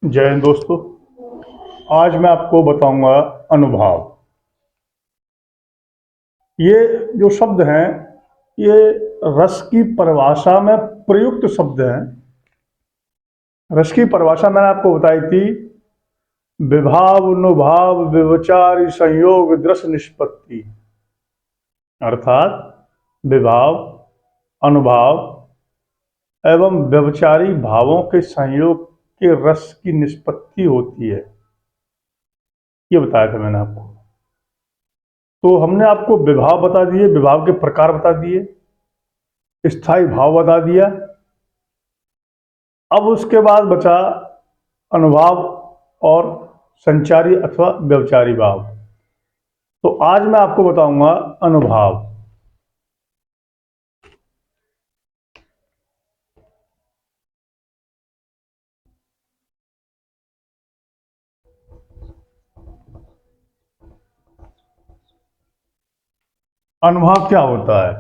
जय हिंद दोस्तों। आज मैं आपको बताऊंगा अनुभाव। ये जो शब्द हैं ये रस की परिभाषा में प्रयुक्त शब्द हैं। रस की परिभाषा मैंने आपको बताई थी, विभाव अनुभाव व्यभिचारी संयोग दृश्य निष्पत्ति, अर्थात विभाव अनुभाव एवं व्यभिचारी भावों के संयोग के रस की निष्पत्ति होती है, ये बताया था मैंने आपको। तो हमने आपको विभाव बता दिए, विभाव के प्रकार बता दिए, स्थायी भाव बता दिया। अब उसके बाद बचा अनुभाव और संचारी अथवा व्यभिचारी भाव। तो आज मैं आपको बताऊंगा अनुभाव। अनुभाव क्या होता है?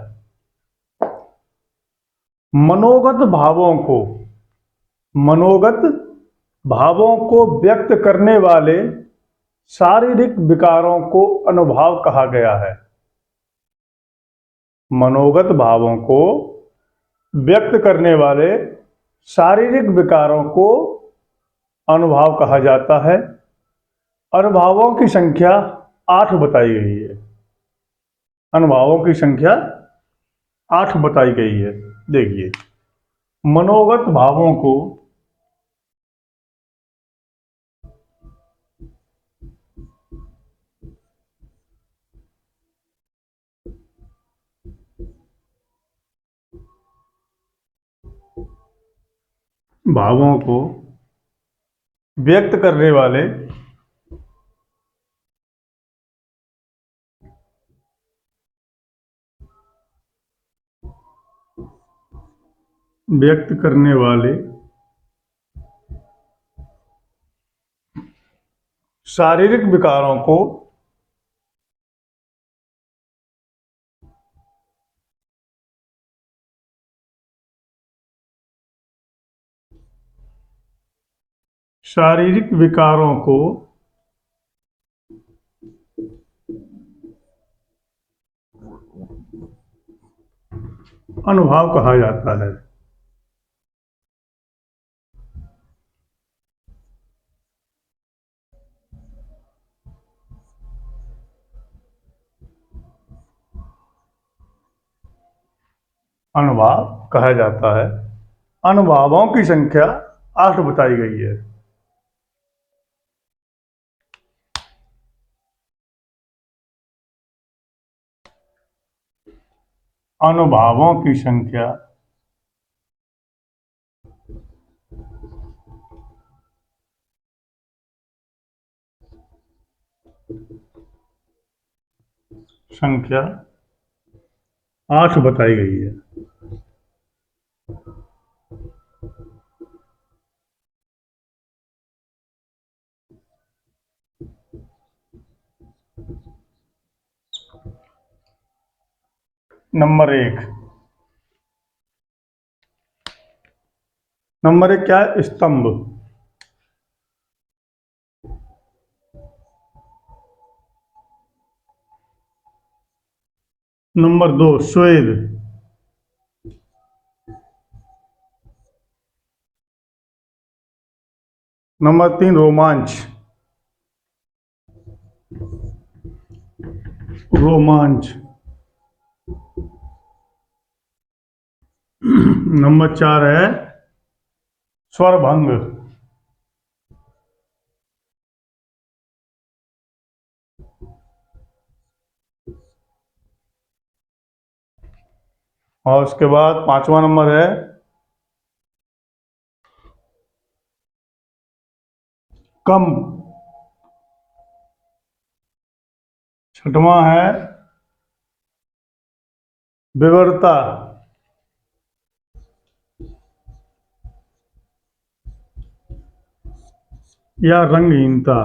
मनोगत भावों को व्यक्त करने वाले शारीरिक विकारों को अनुभाव कहा गया है। मनोगत भावों को व्यक्त करने वाले शारीरिक विकारों को अनुभाव कहा जाता है। अनुभावों की संख्या 8 बताई गई है। अनुभावों की संख्या 8 बताई गई है। देखिए, मनोगत भावों को व्यक्त करने वाले व्यक्त करने वाले शारीरिक विकारों को शारीरिक विकारों को अनुभाव कहा जाता है। अनुभाव कहा जाता है। अनुभावों की संख्या 8 बताई गई है। अनुभावों की संख्या संख्या 8 बताई गई है। नंबर 1 क्या है? स्तंभ। नंबर 2 स्वेद। नंबर 3 रोमांच। रोमांच। नंबर 4 है स्वरभंग। और उसके बाद 5वां नंबर है कंप। 6वां है विवरता या रंगहीनता।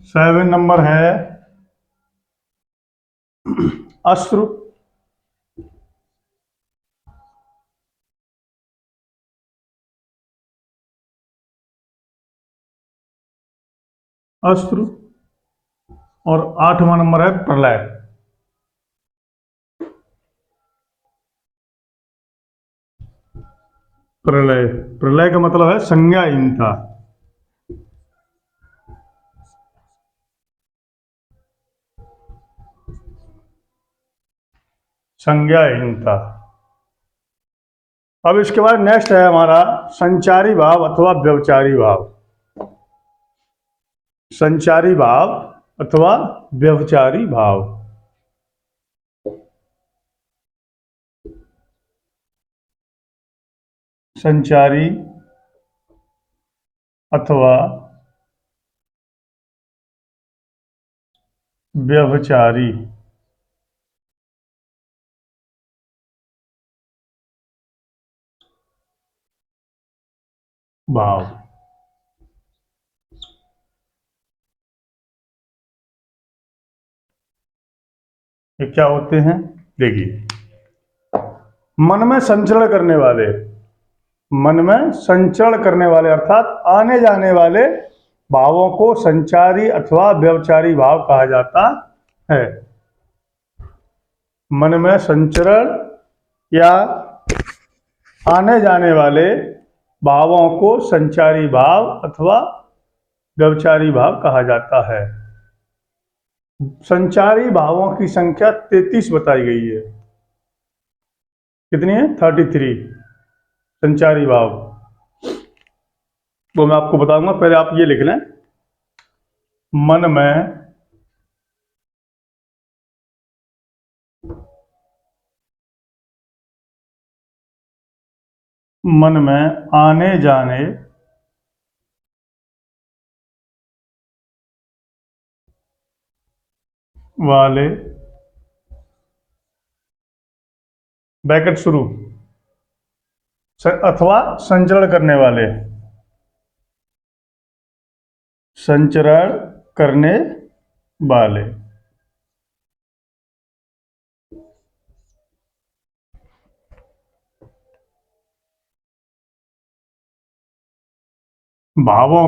7 नंबर है अश्रु। अश्रु, और 8वां नंबर है प्रलय। प्रलय, प्रलय का मतलब है संज्ञाहीनता। संज्ञाहीनता। अब इसके बाद नेक्स्ट है हमारा संचारी भाव अथवा व्यवचारी भाव। संचारी भाव अथवा व्यवचारी भाव। संचारी अथवा व्यवचारी भाव। ये क्या होते हैं देखिए। मन में संचरण करने वाले, मन में संचरण करने वाले अर्थात आने जाने वाले भावों को संचारी अथवा व्यवचारी भाव कहा जाता है। मन में संचरण या आने जाने वाले भावों को संचारी भाव अथवा व्यवचारी भाव कहा जाता है। संचारी भावों की संख्या 33 बताई गई है। कितनी है? 33 संचारी भाव। वो मैं आपको बताऊंगा, पहले आप ये लिख लें। मन में मन में आने जाने वाले, ब्रैकेट शुरू, अथवा संचरण करने वाले, संचरण करने वाले भावों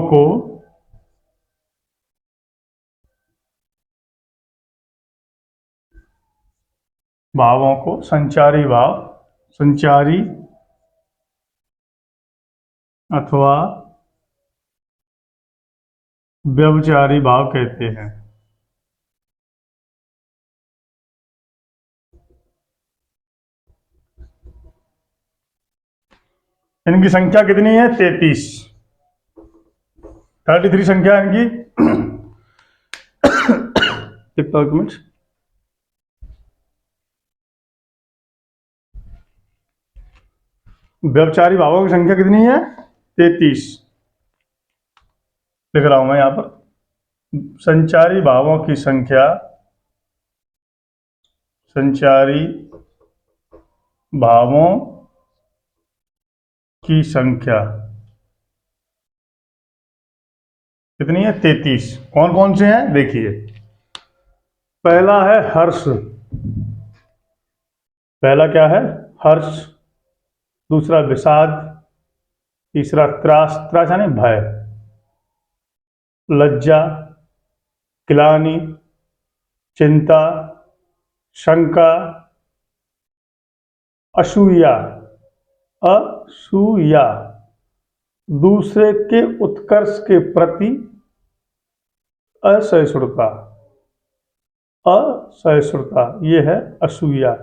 को संचारी भाव, संचारी अथवा व्यभिचारी भाव कहते हैं। इनकी संख्या कितनी है? 33। 33 संख्या इनकी। डॉक्यूमेंट्स व्यभिचारी भावों की संख्या कितनी है? 33 लिख रहा हूं मैं यहां पर। संचारी भावों की संख्या, संचारी भावों की संख्या कितनी है? 33। कौन कौन से हैं देखिए। पहला है हर्ष। पहला क्या है? हर्ष। दूसरा विषाद। तीसरा त्रास, त्रास यानी भय। लज्जा, ग्लानि, चिंता, शंका, असूया। असूया दूसरे के उत्कर्ष के प्रति असहिष्णुता। असहिष्णुता ये है असूया।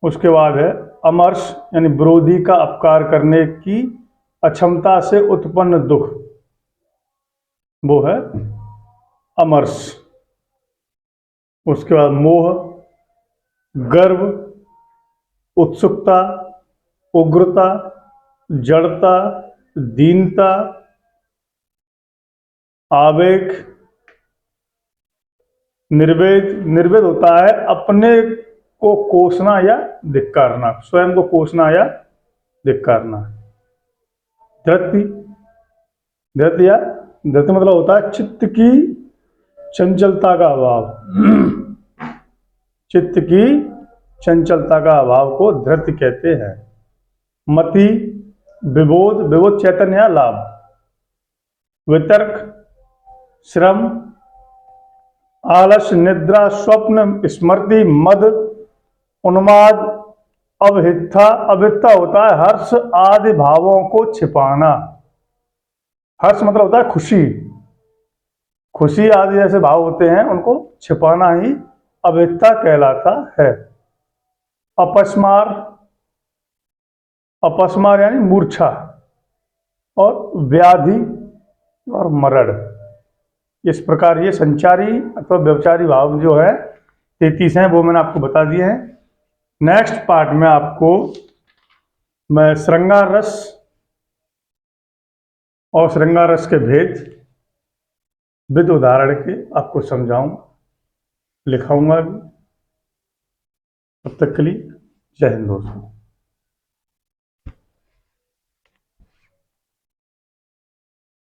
उसके बाद है अमर्ष, यानी विरोधी का अपकार करने की अक्षमता से उत्पन्न दुख, वो है अमर्ष। उसके बाद मोह, गर्व, उत्सुकता, उग्रता, जड़ता, दीनता, आवेग, निर्वेद। निर्वेद होता है अपने को कोसना या धिक्कारना, स्वयं को कोसना या धिक्कारना। धृति, धृति या धृति मतलब होता है चित्त की चंचलता का अभाव। चित्त की चंचलता का अभाव को धृति कहते हैं। मति, विबोध, विबोध चैतन्य या लाभ। वितर्क, श्रम, आलस, निद्रा, स्वप्न, स्मृति, मद, उन्माद, अवहिता। अवहिता होता है हर्ष आदि भावों को छिपाना। हर्ष मतलब होता है खुशी, खुशी आदि जैसे भाव होते हैं उनको छिपाना ही अवहिता कहलाता है। अपस्मार, अपस्मार यानी मूर्छा, और व्याधि और मरण। इस प्रकार ये संचारी अथवा व्यभिचारी भाव जो है 33 हैं, वो मैंने आपको बता दिए हैं। नेक्स्ट पार्ट में आपको मैं श्रृंगार रस और श्रृंगार रस के भेद विद उदाहरण के आपको समझाऊंगा, लिखाऊंगा भी। तब तक के लिए जय हिंद दोस्तों।